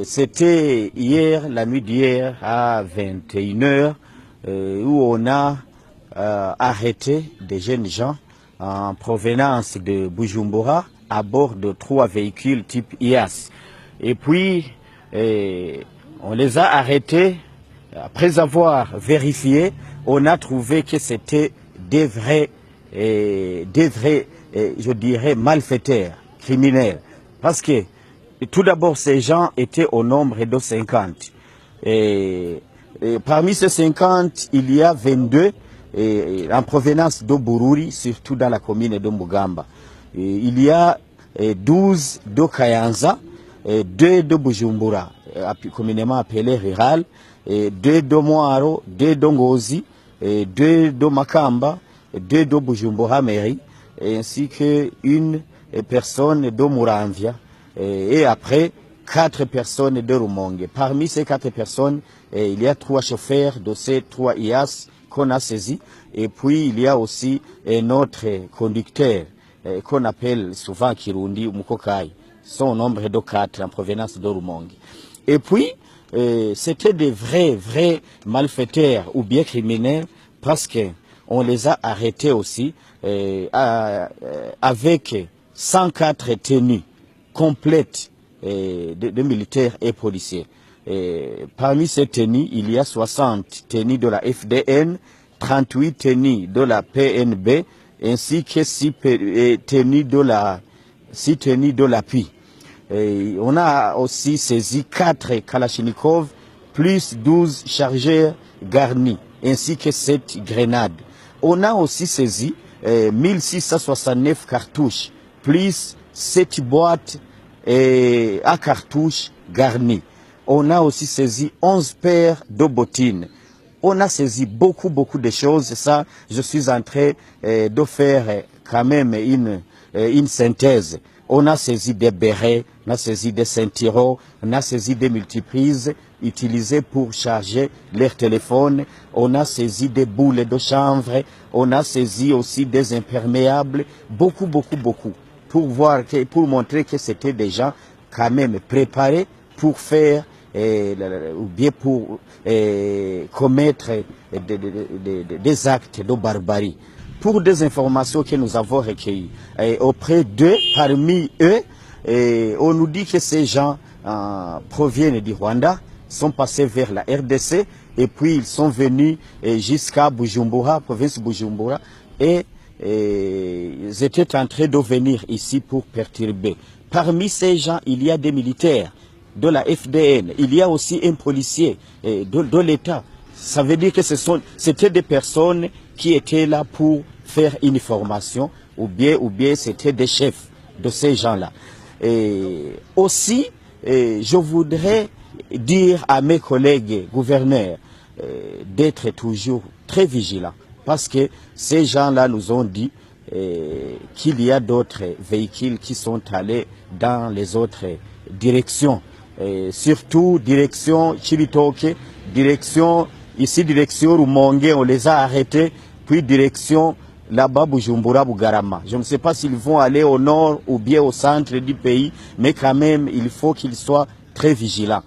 C'était hier, la nuit d'hier à 21h, où on a arrêté des jeunes gens en provenance de Bujumbura à bord de 3 véhicules type IAS. Et puis, on les a arrêtés. Après avoir vérifié, on a trouvé que c'était des vrais, je dirais, malfaiteurs, criminels. Parce que, tout d'abord, ces gens étaient au nombre de 50. Et parmi ces 50, il y a 22 en provenance de Bururi, surtout dans la commune de Mugamba. Il y a 12 de Kayanza, 2 de Bujumbura, communément appelé rural, 2 de Moaro, 2 de Ngozi, 2 de Makamba, 2 de Bujumbura mairie, ainsi qu'une personne de Muramvia, et après 4 personnes de Rumonge. Parmi ces 4 personnes, il y a 3 chauffeurs de ces 3 IAS qu'on a saisis, et puis il y a aussi un autre conducteur qu'on appelle souvent Kirundi ou Mukokai. Son nombre de 4 en provenance de Rumonge. Et puis, c'était des vrais malfaiteurs ou bien criminels, parce qu'on les a arrêtés aussi avec 104 tenues complètes de militaires et policiers. Parmi ces tenues, il y a 60 tenues de la FDN, 38 tenues de la PNB, ainsi que 6 tenues de l'appui. On a aussi saisi 4 Kalachnikov, plus 12 chargeurs garnis, ainsi que 7 grenades. On a aussi saisi 1669 cartouches, plus 7 boîtes à cartouches garnies. On a aussi saisi 11 paires de bottines. On a saisi beaucoup de choses. Ça, je suis en train de faire quand même une synthèse. On a saisi des bérets, on a saisi des ceinturons, on a saisi des multiprises utilisées pour charger leurs téléphones. On a saisi des boules de chanvre, on a saisi aussi des imperméables, beaucoup, pour montrer que c'était des gens quand même préparés pour faire ou bien pour commettre des actes de barbarie. Pour des informations que nous avons recueillies auprès d'eux, parmi eux, on nous dit que ces gens proviennent du Rwanda, sont passés vers la RDC, et puis ils sont venus jusqu'à Bujumbura, province Bujumbura, et ils étaient en train de venir ici pour perturber. Parmi ces gens, il y a des militaires de la FDN, il y a aussi un policier de l'État. Ça veut dire que c'était des personnes qui étaient là pour faire une formation, ou bien c'était des chefs de ces gens-là. Et aussi, je voudrais dire à mes collègues gouverneurs d'être toujours très vigilants, parce que ces gens-là nous ont dit qu'il y a d'autres véhicules qui sont allés dans les autres directions, surtout direction Chibitoke, direction Rumonge, on les a arrêtés, puis direction là-bas Bujumbura, Bugarama. Je ne sais pas s'ils vont aller au nord ou bien au centre du pays, mais quand même il faut qu'ils soient très vigilants.